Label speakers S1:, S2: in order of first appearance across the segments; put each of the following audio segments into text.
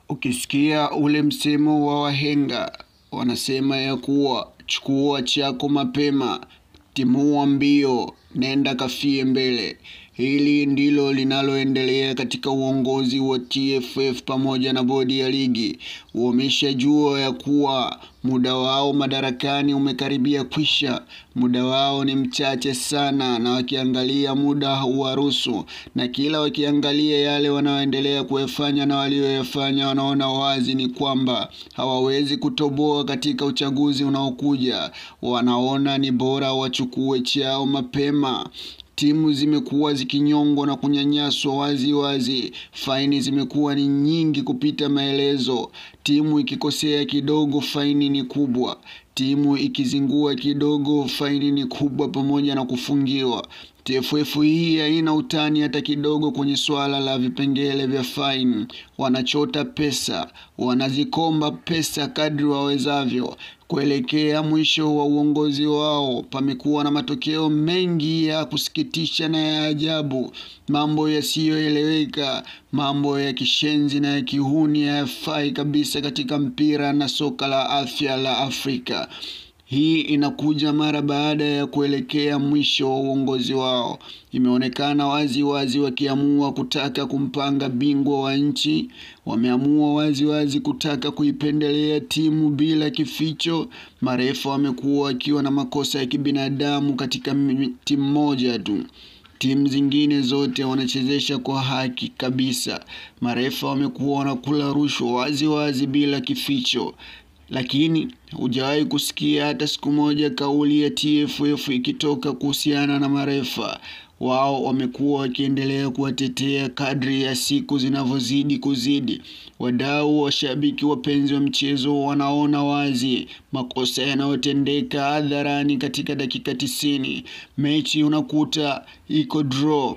S1: Ukisikia ule msemo wa wahenga, wanasema ya kuwa chukua chako mapema, timua mbio, nenda kafie mbele. Hili ndilo linaloendelea katika uongozi wa TFF pamoja na bodi ya ligi. Wameshajua ya kuwa muda wao madarakani umekaribia kwisha. Muda wao ni mchache sana, na wakiangalia muda hauwaruhusu, na kila wakiangalia yale wanaoendelea kuyafanya na walioyafanya, wanaona wazi ni kwamba hawawezi kutoboa katika uchaguzi unaokuja. Wanaona ni bora wachukue chao mapema. Timu zimekuwa zikinyongwa na kunyanyaswa wazi wazi. Faini zimekuwa ni nyingi kupita maelezo. Timu ikikosea kidogo, faini ni kubwa. Timu ikizingua kidogo, faini ni kubwa pamoja na kufungiwa. TFF hii haina utani hata kidogo kwenye swala la vipengele vya faini. Wanachota pesa, wanazikomba pesa kadri wawezavyo. Kuelekea mwisho wa uongozi wao, pamekuwa na matokeo mengi ya kusikitisha na ya ajabu. Mambo yasiyoeleweka, mambo ya kishenzi na ya kihuni hayafai kabisa katika mpira na soka la afya la Afrika. Hii inakuja mara baada ya kuelekea mwisho wa uongozi wao. Imeonekana wazi wazi wakiamua kutaka kumpanga bingwa wa nchi. Wameamua wazi wazi kutaka kuipendelea timu bila kificho. Marefa wamekuwa wakiwa na makosa ya kibinadamu katika timu moja tu. Timu zingine zote wanachezesha kwa haki kabisa. Marefa wamekuwa wanakula rushwa wazi wazi bila kificho. Lakini hujawahi kusikia hata siku moja kauli ya TFF ikitoka kuhusiana na marefa. Wao wamekuwa wakiendelea kuwatetea kadri ya siku zinavyozidi kuzidi. Wadau, washabiki, wapenzi wa mchezo wanaona wazi makosa yanayotendeka hadharani katika dakika 90. Mechi unakuta iko draw,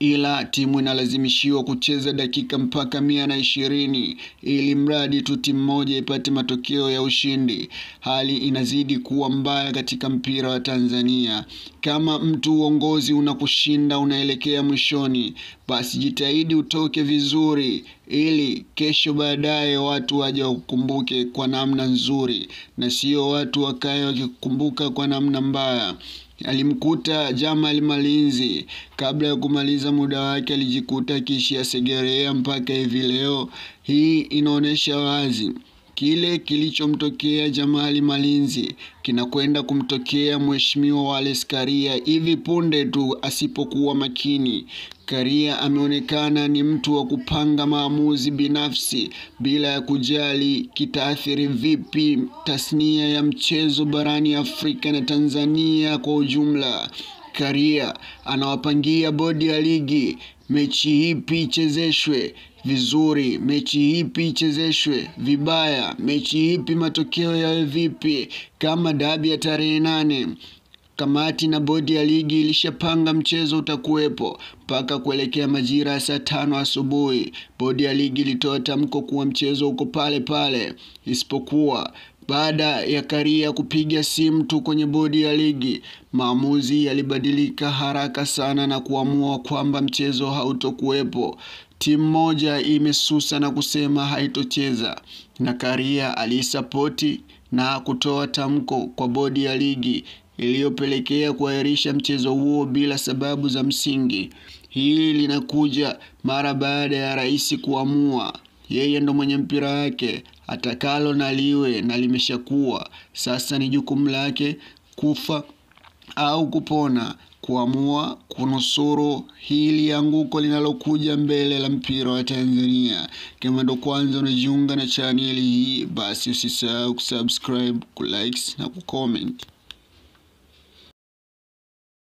S1: ila timu inalazimishiwa kucheza dakika mpaka 120 ili mradi tu timu moja ipate matokeo ya ushindi. Hali inazidi kuwa mbaya katika mpira wa Tanzania. Kama mtu uongozi unakushinda unaelekea mwishoni, basi jitahidi utoke vizuri ili kesho baadaye watu waje wakukumbuke kwa namna nzuri, na sio watu wakae wakikumbuka kwa namna mbaya. Alimkuta Jamal Malinzi kabla ya kumaliza muda wake, alijikuta kishia Segerea mpaka hivi leo. Hii inaonesha wazi kile kilichomtokea Jamal Malinzi kinakwenda kumtokea Mheshimiwa Wallace Karia hivi punde tu asipokuwa makini. Karia ameonekana ni mtu wa kupanga maamuzi binafsi bila ya kujali kitaathiri vipi tasnia ya mchezo barani Afrika na Tanzania kwa ujumla. Karia anawapangia bodi ya ligi mechi ipi ichezeshwe vizuri, mechi ipi ichezeshwe vibaya, mechi ipi matokeo yawe vipi. Kama dabi ya tarehe 8, kamati na bodi ya ligi ilishapanga mchezo utakuwepo mpaka kuelekea majira ya saa 5 asubuhi. Bodi ya ligi ilitoa tamko kuwa mchezo uko pale pale, isipokuwa baada ya Karia kupiga simu tu kwenye bodi ya ligi, maamuzi yalibadilika haraka sana na kuamua kwamba mchezo hautokuwepo. Timu moja imesusa na kusema haitocheza, na Karia alisapoti na kutoa tamko kwa bodi ya ligi iliyopelekea kuahirisha mchezo huo bila sababu za msingi. Hili linakuja mara baada ya rais kuamua yeye ndo mwenye mpira wake, atakalo na liwe na limeshakuwa. Sasa ni jukumu lake kufa au kupona, kuamua kunusuru hili anguko linalokuja mbele la mpira wa Tanzania. Kama ndo kwanza unajiunga na channel hii, basi usisahau kusubscribe, kulike na kucomment.